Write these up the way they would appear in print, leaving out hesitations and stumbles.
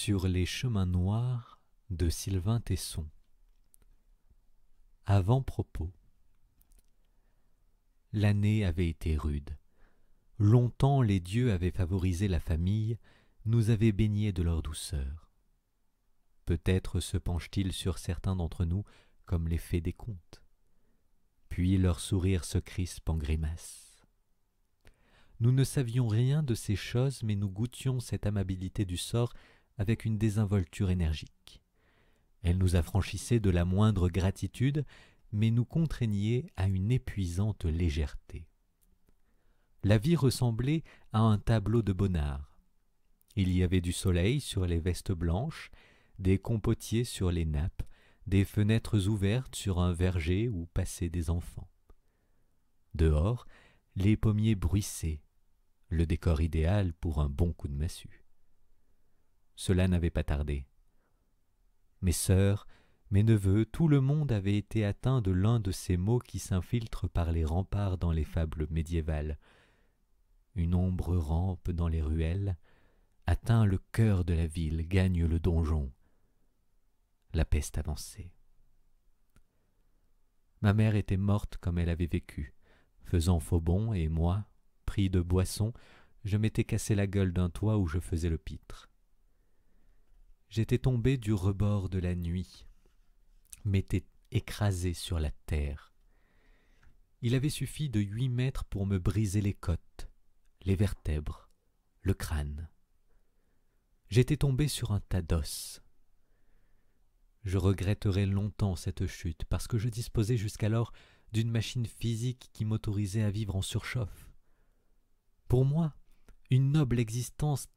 Sur les chemins noirs de Sylvain Tesson. Avant-propos. L'année avait été rude. Longtemps les dieux avaient favorisé la famille, nous avaient baignés de leur douceur. Peut-être se penchent-ils sur certains d'entre nous comme les fées des contes. Puis leur sourire se crispe en grimaces. Nous ne savions rien de ces choses, mais nous goûtions cette amabilité du sort avec une désinvolture énergique. Elle nous affranchissait de la moindre gratitude, mais nous contraignait à une épuisante légèreté. La vie ressemblait à un tableau de Bonnard. Il y avait du soleil sur les vestes blanches, des compotiers sur les nappes, des fenêtres ouvertes sur un verger où passaient des enfants. Dehors, les pommiers bruissaient, le décor idéal pour un bon coup de massue. Cela n'avait pas tardé. Mes sœurs, mes neveux, tout le monde avait été atteint de l'un de ces maux qui s'infiltrent par les remparts dans les fables médiévales. Une ombre rampe dans les ruelles, atteint le cœur de la ville, gagne le donjon. La peste avançait. Ma mère était morte comme elle avait vécu, faisant faux bond, et moi, pris de boisson, je m'étais cassé la gueule d'un toit où je faisais le pitre. J'étais tombé du rebord de la nuit, m'étais écrasé sur la terre. Il avait suffi de 8 mètres pour me briser les côtes, les vertèbres, le crâne. J'étais tombé sur un tas d'os. Je regretterai longtemps cette chute parce que je disposais jusqu'alors d'une machine physique qui m'autorisait à vivre en surchauffe. Pour moi, une noble existence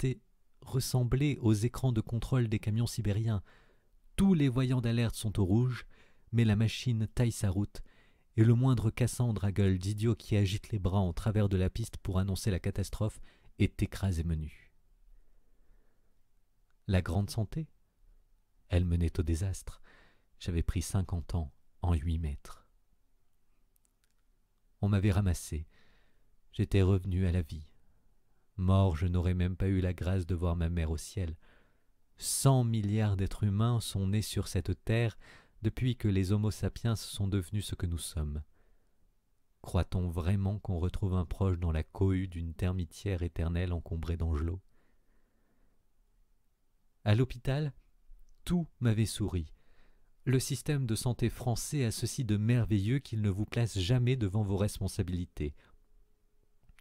ressemblait aux écrans de contrôle des camions sibériens. Tous les voyants d'alerte sont au rouge, mais la machine taille sa route, et le moindre Cassandre à gueule d'idiot qui agite les bras en travers de la piste pour annoncer la catastrophe est écrasé menu. La grande santé, elle menait au désastre. J'avais pris 50 ans en 8 mètres. On m'avait ramassé. J'étais revenu à la vie. Mort, je n'aurais même pas eu la grâce de voir ma mère au ciel. 100 milliards d'êtres humains sont nés sur cette terre depuis que les Homo sapiens sont devenus ce que nous sommes. Croit-on vraiment qu'on retrouve un proche dans la cohue d'une termitière éternelle encombrée d'angelots? À l'hôpital, tout m'avait souri. Le système de santé français a ceci de merveilleux qu'il ne vous place jamais devant vos responsabilités.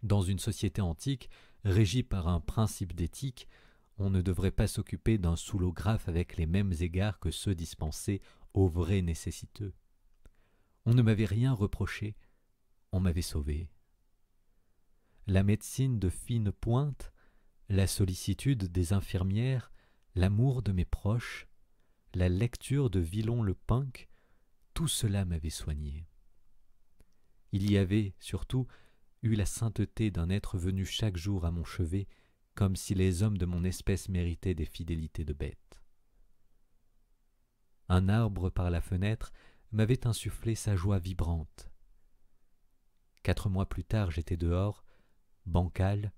Dans une société antique, régie par un principe d'éthique, on ne devrait pas s'occuper d'un soulographe avec les mêmes égards que ceux dispensés aux vrais nécessiteux. On ne m'avait rien reproché, on m'avait sauvé. La médecine de fine pointe, la sollicitude des infirmières, l'amour de mes proches, la lecture de Villon le Punk, tout cela m'avait soigné. Il y avait, surtout, eu la sainteté d'un être venu chaque jour à mon chevet, comme si les hommes de mon espèce méritaient des fidélités de bêtes. Un arbre par la fenêtre m'avait insufflé sa joie vibrante. 4 mois plus tard, j'étais dehors, bancal,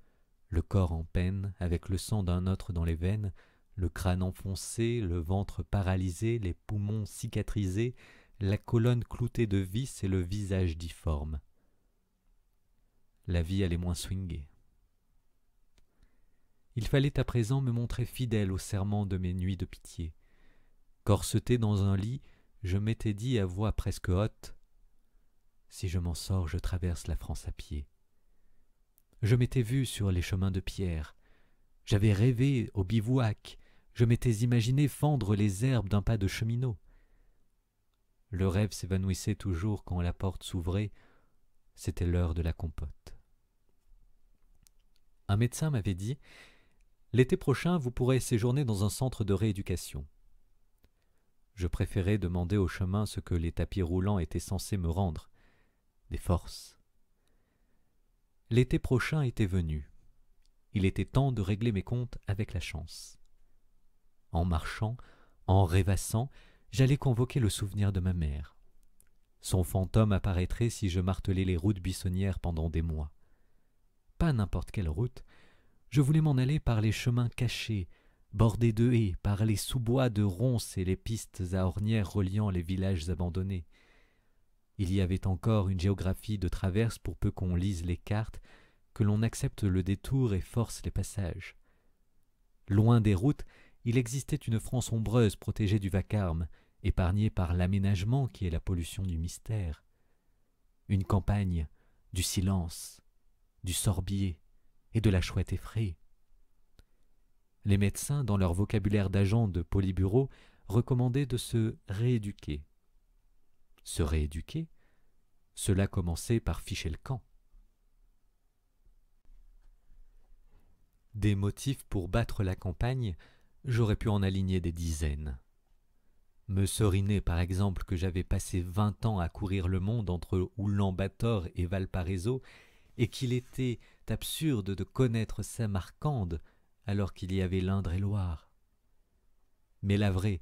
le corps en peine, avec le sang d'un autre dans les veines, le crâne enfoncé, le ventre paralysé, les poumons cicatrisés, la colonne cloutée de vis et le visage difforme. La vie allait moins swinguer. Il fallait à présent me montrer fidèle au serment de mes nuits de pitié. Corseté dans un lit, je m'étais dit à voix presque haute « Si je m'en sors, je traverse la France à pied. » Je m'étais vu sur les chemins de pierre. J'avais rêvé au bivouac. Je m'étais imaginé fendre les herbes d'un pas de cheminot. Le rêve s'évanouissait toujours quand la porte s'ouvrait. C'était l'heure de la compote. Un médecin m'avait dit « L'été prochain, vous pourrez séjourner dans un centre de rééducation. » Je préférais demander au chemin ce que les tapis roulants étaient censés me rendre, des forces. L'été prochain était venu. Il était temps de régler mes comptes avec la chance. En marchant, en rêvassant, j'allais convoquer le souvenir de ma mère. Son fantôme apparaîtrait si je martelais les routes buissonnières pendant des mois. Pas n'importe quelle route, je voulais m'en aller par les chemins cachés, bordé de haies par les sous-bois de ronces et les pistes à ornières reliant les villages abandonnés. Il y avait encore une géographie de traverse pour peu qu'on lise les cartes, que l'on accepte le détour et force les passages. Loin des routes, il existait une France ombreuse protégée du vacarme, épargnée par l'aménagement qui est la pollution du mystère. Une campagne, du silence, du sorbier et de la chouette effrayée. Les médecins, dans leur vocabulaire d'agents de polybureau, recommandaient de se rééduquer. Se rééduquer, cela commençait par ficher le camp. Des motifs pour battre la campagne, j'aurais pu en aligner des dizaines. Me seriner par exemple que j'avais passé 20 ans à courir le monde entre Oulan-Bator et Valparaiso, et qu'il était absurde de connaître Samarcande alors qu'il y avait l'Indre et Loire. Mais la vraie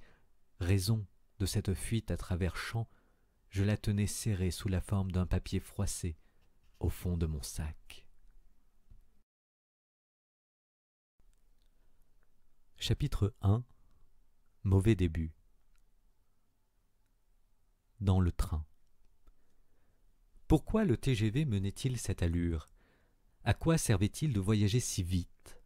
raison de cette fuite à travers champs, je la tenais serrée sous la forme d'un papier froissé au fond de mon sac. Chapitre 1. Mauvais début. Dans le train. Pourquoi le TGV menait-il cette allure? À quoi servait-il de voyager si vite?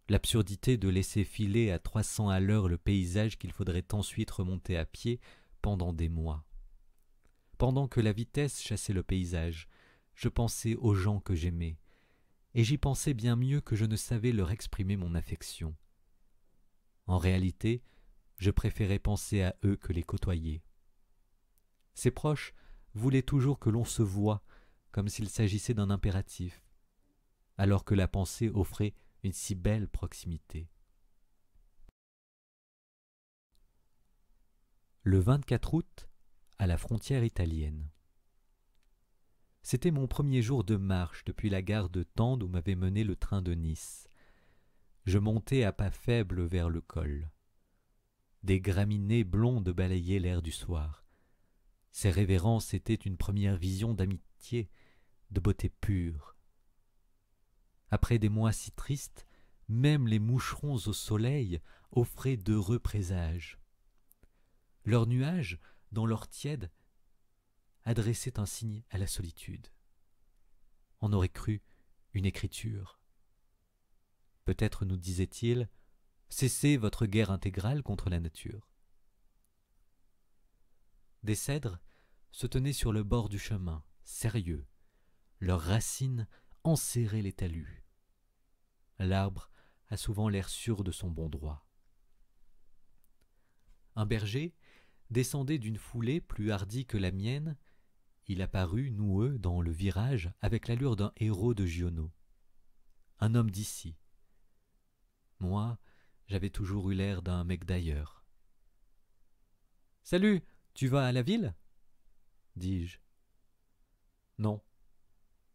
L'absurdité de laisser filer à 300 à l'heure le paysage qu'il faudrait ensuite remonter à pied pendant des mois. Pendant que la vitesse chassait le paysage, je pensais aux gens que j'aimais, et j'y pensais bien mieux que je ne savais leur exprimer mon affection. En réalité, je préférais penser à eux que les côtoyer. Ses proches voulaient toujours que l'on se voie, comme s'il s'agissait d'un impératif, alors que la pensée offrait une si belle proximité. Le 24 août, à la frontière italienne. C'était mon premier jour de marche depuis la gare de Tende où m'avait mené le train de Nice. Je montais à pas faibles vers le col. Des graminées blondes balayaient l'air du soir. Ces révérences étaient une première vision d'amitié, de beauté pure. Après des mois si tristes, même les moucherons au soleil offraient d'heureux présages. Leurs nuages, dans leur tiède, adressaient un signe à la solitude. On aurait cru une écriture. Peut-être nous disait-il « Cessez votre guerre intégrale contre la nature ». Des cèdres se tenaient sur le bord du chemin, sérieux. Leurs racines enserraient les talus. L'arbre a souvent l'air sûr de son bon droit. Un berger descendait d'une foulée plus hardie que la mienne. Il apparut, noueux, dans le virage, avec l'allure d'un héros de Giono. Un homme d'ici. Moi, j'avais toujours eu l'air d'un mec d'ailleurs. « Salut, tu vas à la ville ?» dis-je. « Non,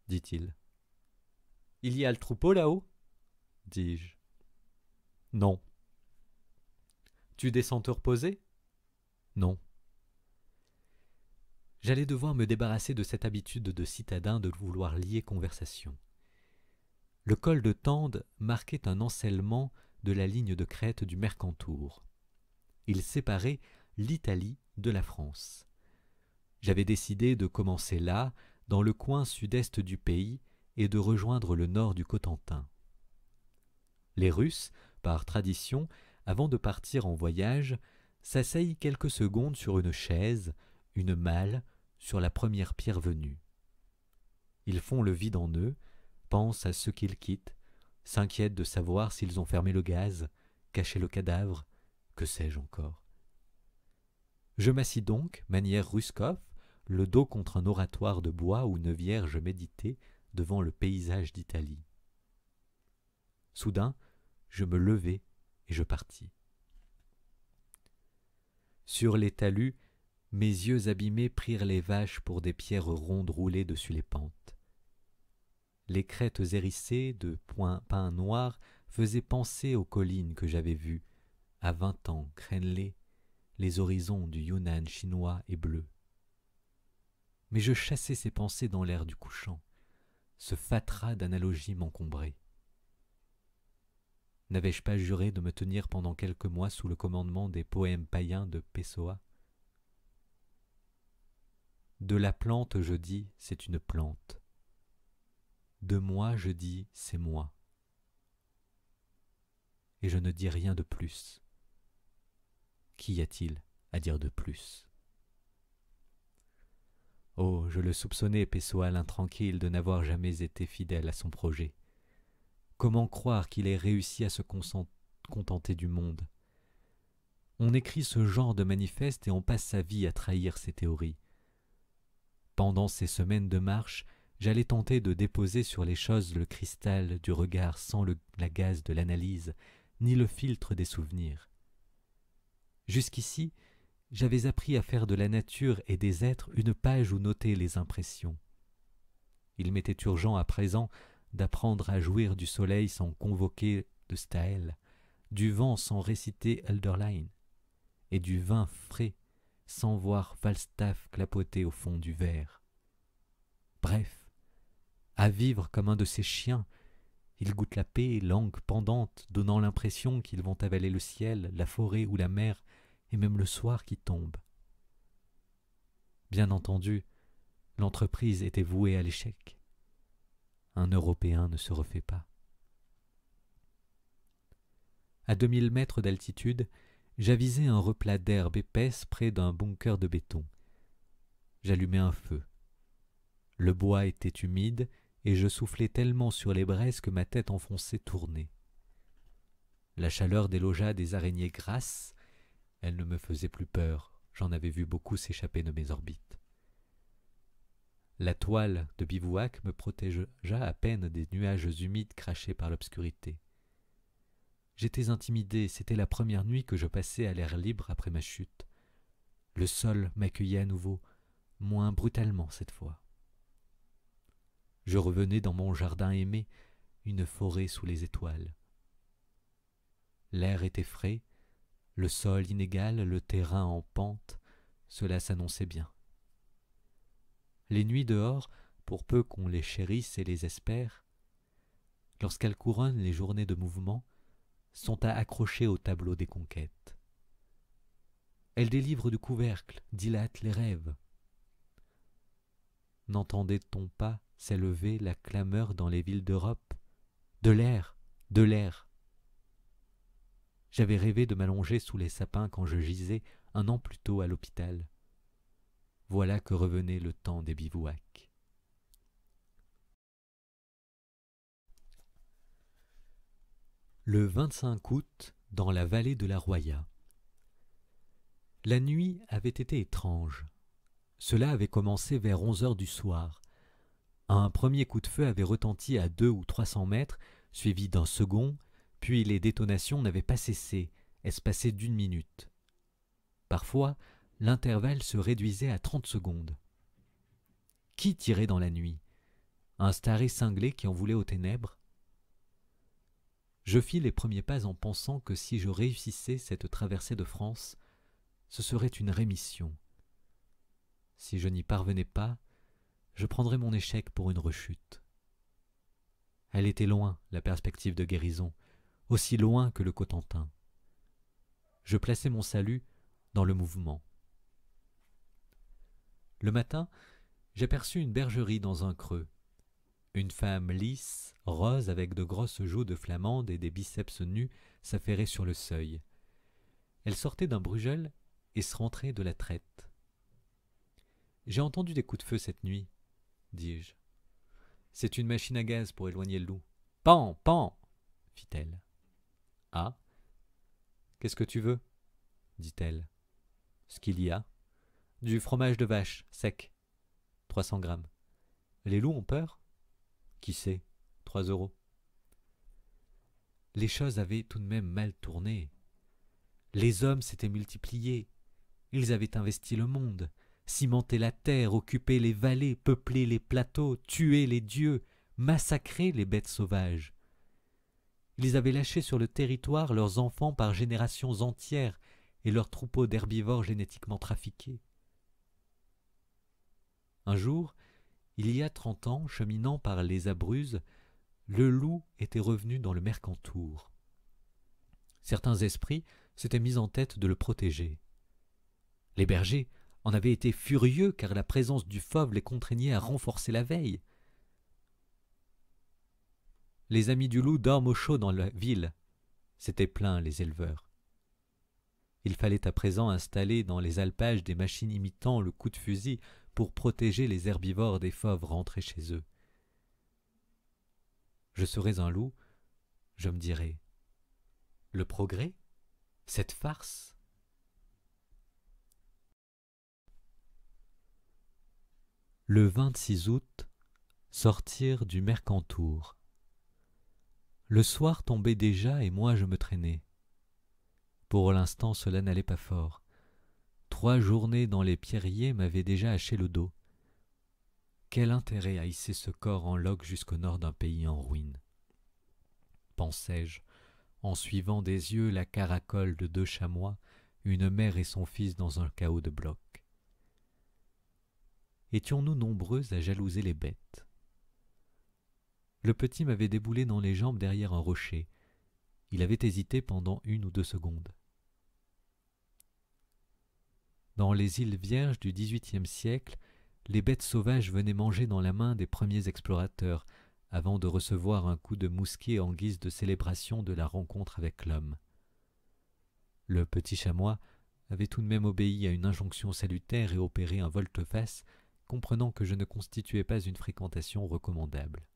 dit-il. »« Il y a le troupeau là-haut ?» dis-je. « Non. »« Tu descends te reposer ?» ?»« Non. » J'allais devoir me débarrasser de cette habitude de citadin de vouloir lier conversation. Le col de Tende marquait un encellement de la ligne de crête du Mercantour. Il séparait l'Italie de la France. J'avais décidé de commencer là, dans le coin sud-est du pays, et de rejoindre le nord du Cotentin. Les Russes, par tradition, avant de partir en voyage, s'asseyent quelques secondes sur une chaise, une malle, sur la première pierre venue. Ils font le vide en eux, pensent à ceux qu'ils quittent, s'inquiètent de savoir s'ils ont fermé le gaz, caché le cadavre, que sais-je encore. Je m'assis donc, manière Ruskov, le dos contre un oratoire de bois où une vierge méditait devant le paysage d'Italie. Soudain, je me levai et je partis. Sur les talus, mes yeux abîmés prirent les vaches pour des pierres rondes roulées dessus les pentes. Les crêtes hérissées de pins noirs faisaient penser aux collines que j'avais vues, à 20 ans, crénelées, les horizons du Yunnan chinois et bleu. Mais je chassais ces pensées dans l'air du couchant. Ce fatras d'analogies m'encombrait. N'avais-je pas juré de me tenir pendant quelques mois sous le commandement des poèmes païens de Pessoa? De la plante, je dis, c'est une plante. De moi, je dis, c'est moi. Et je ne dis rien de plus. Qu'y a-t-il à dire de plus? Oh, je le soupçonnais, Pessoa l'intranquille, de n'avoir jamais été fidèle à son projet. Comment croire qu'il ait réussi à se contenter du monde? On écrit ce genre de manifeste et on passe sa vie à trahir ses théories. Pendant ces semaines de marche, j'allais tenter de déposer sur les choses le cristal du regard sans la gaze de l'analyse, ni le filtre des souvenirs. Jusqu'ici, j'avais appris à faire de la nature et des êtres une page où noter les impressions. Il m'était urgent à présent d'apprendre à jouir du soleil sans convoquer de Staël, du vent sans réciter Hölderlin, et du vin frais sans voir Falstaff clapoter au fond du verre. Bref, à vivre comme un de ces chiens, ils goûtent la paix, langue pendante, donnant l'impression qu'ils vont avaler le ciel, la forêt ou la mer, et même le soir qui tombe. Bien entendu, l'entreprise était vouée à l'échec. Un Européen ne se refait pas. À 2000 mètres d'altitude, j'avisai un replat d'herbe épaisse près d'un bunker de béton. J'allumai un feu. Le bois était humide et je soufflai tellement sur les braises que ma tête enfoncée tournait. La chaleur délogea des araignées grasses. Elles ne me faisaient plus peur, j'en avais vu beaucoup s'échapper de mes orbites. La toile de bivouac me protégea à peine des nuages humides crachés par l'obscurité. J'étais intimidé, c'était la première nuit que je passais à l'air libre après ma chute. Le sol m'accueillait à nouveau, moins brutalement cette fois. Je revenais dans mon jardin aimé, une forêt sous les étoiles. L'air était frais, le sol inégal, le terrain en pente, cela s'annonçait bien. Les nuits dehors, pour peu qu'on les chérisse et les espère, lorsqu'elles couronnent les journées de mouvement, sont à accrocher au tableau des conquêtes. Elles délivrent du couvercle, dilatent les rêves. N'entendait-on pas s'élever la clameur dans les villes d'Europe? De l'air, de l'air. J'avais rêvé de m'allonger sous les sapins quand je gisais 1 an plus tôt à l'hôpital. Voilà que revenait le temps des bivouacs. Le 25 août, dans la vallée de la Roya. La nuit avait été étrange. Cela avait commencé vers 11 heures du soir. Un premier coup de feu avait retenti à 200 ou 300 mètres, suivi d'un second, puis les détonations n'avaient pas cessé, espacées d'1 minute. Parfois, l'intervalle se réduisait à 30 secondes. Qui tirait dans la nuit? Un staré cinglé qui en voulait aux ténèbres? Je fis les premiers pas en pensant que si je réussissais cette traversée de France, ce serait une rémission. Si je n'y parvenais pas, je prendrais mon échec pour une rechute. Elle était loin, la perspective de guérison, aussi loin que le Cotentin. Je plaçai mon salut dans le mouvement. Le matin, j'aperçus une bergerie dans un creux. Une femme lisse, rose, avec de grosses joues de flamande et des biceps nus, s'affairait sur le seuil. Elle sortait d'un brugel et se rentrait de la traite. « J'ai entendu des coups de feu cette nuit, dis-je. C'est une machine à gaz pour éloigner le loup. Pan, pan, fit-elle. Ah, qu'est-ce que tu veux, dit-elle. Ce qu'il y a. Du fromage de vache, sec, 300 grammes. Les loups ont peur? Qui sait, 3 €. Les choses avaient tout de même mal tourné. Les hommes s'étaient multipliés. Ils avaient investi le monde, cimenté la terre, occupé les vallées, peuplé les plateaux, tué les dieux, massacré les bêtes sauvages. Ils avaient lâché sur le territoire leurs enfants par générations entières et leurs troupeaux d'herbivores génétiquement trafiqués. Un jour, il y a 30 ans, cheminant par les Abruzzes, le loup était revenu dans le Mercantour. Certains esprits s'étaient mis en tête de le protéger. Les bergers en avaient été furieux car la présence du fauve les contraignait à renforcer la veille. Les amis du loup dorment au chaud dans la ville, s'étaient plaints les éleveurs. Il fallait à présent installer dans les alpages des machines imitant le coup de fusil pour protéger les herbivores des fauves rentrés chez eux. Je serais un loup, je me dirais, le progrès, cette farce. Le 26 août, sortir du Mercantour. Le soir tombait déjà et moi je me traînais. Pour l'instant cela n'allait pas fort. 3 journées dans les pierriers m'avaient déjà haché le dos. Quel intérêt à hisser ce corps en loques jusqu'au nord d'un pays en ruine, pensai-je, en suivant des yeux la caracole de 2 chamois, une mère et son fils dans un chaos de blocs. Étions-nous nombreux à jalouser les bêtes? Le petit m'avait déboulé dans les jambes derrière un rocher. Il avait hésité pendant 1 ou 2 secondes. Dans les îles Vierges du XVIIIe siècle, les bêtes sauvages venaient manger dans la main des premiers explorateurs, avant de recevoir un coup de mousquet en guise de célébration de la rencontre avec l'homme. Le petit chamois avait tout de même obéi à une injonction salutaire et opéré un volte-face, comprenant que je ne constituais pas une fréquentation recommandable.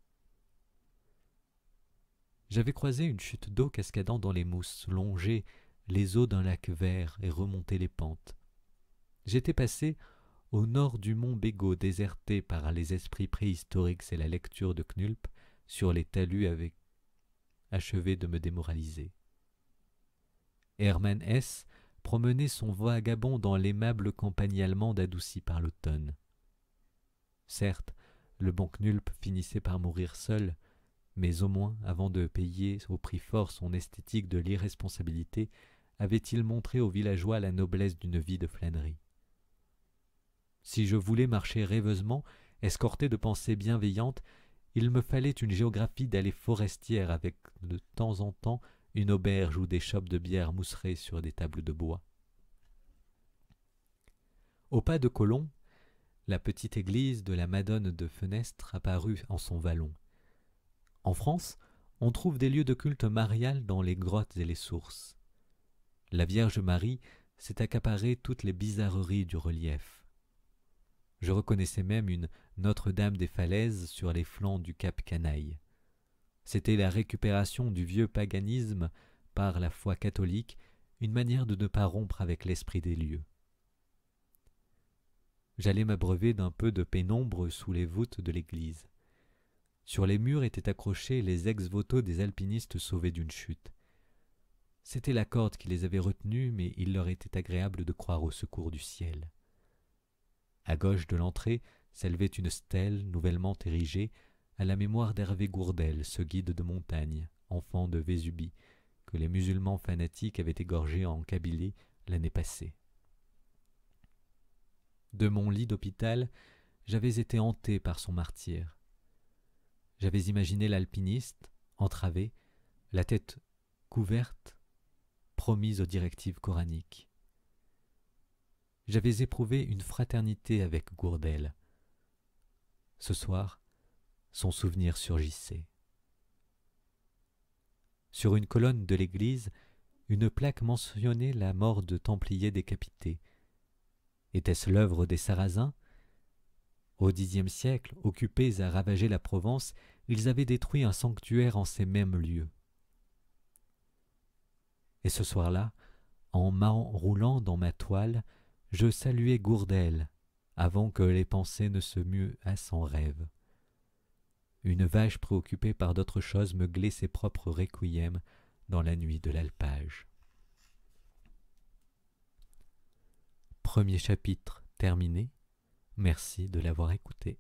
J'avais croisé une chute d'eau cascadant dans les mousses, longé les eaux d'un lac vert et remonté les pentes. J'étais passé au nord du mont Bégaud, déserté par les esprits préhistoriques et la lecture de Knulp sur les talus avait achevé de me démoraliser. Hermann Hesse promenait son vagabond dans l'aimable campagne allemande adoucie par l'automne. Certes, le bon Knulp finissait par mourir seul, mais au moins, avant de payer au prix fort son esthétique de l'irresponsabilité, avait-il montré aux villageois la noblesse d'une vie de flânerie. Si je voulais marcher rêveusement, escorté de pensées bienveillantes, il me fallait une géographie d'allées forestières avec de temps en temps une auberge ou des chopes de bière mousserées sur des tables de bois. Au pas de Colomb, la petite église de la Madone de Fenestre apparut en son vallon. En France, on trouve des lieux de culte marial dans les grottes et les sources. La Vierge Marie s'est accaparé toutes les bizarreries du relief. Je reconnaissais même une Notre-Dame des Falaises sur les flancs du cap Canaille. C'était la récupération du vieux paganisme par la foi catholique, une manière de ne pas rompre avec l'esprit des lieux. J'allais m'abreuver d'un peu de pénombre sous les voûtes de l'église. Sur les murs étaient accrochés les ex-voto des alpinistes sauvés d'une chute. C'était la corde qui les avait retenus, mais il leur était agréable de croire au secours du ciel. À gauche de l'entrée s'élevait une stèle nouvellement érigée à la mémoire d'Hervé Gourdel, ce guide de montagne, enfant de Vésubie, que les musulmans fanatiques avaient égorgé en Kabylie l'année passée. De mon lit d'hôpital, j'avais été hanté par son martyre. J'avais imaginé l'alpiniste, entravé, la tête couverte, promise aux directives coraniques. J'avais éprouvé une fraternité avec Gourdel. Ce soir, son souvenir surgissait. Sur une colonne de l'église, une plaque mentionnait la mort de Templiers décapités. Était-ce l'œuvre des Sarrasins? Au Xe siècle, occupés à ravager la Provence, ils avaient détruit un sanctuaire en ces mêmes lieux. Et ce soir-là, en m'enroulant dans ma toile, je saluais Gourdel, avant que les pensées ne se muassent en rêve. Une vache préoccupée par d'autres choses meuglait ses propres requiem dans la nuit de l'alpage. Premier chapitre terminé. Merci de l'avoir écouté.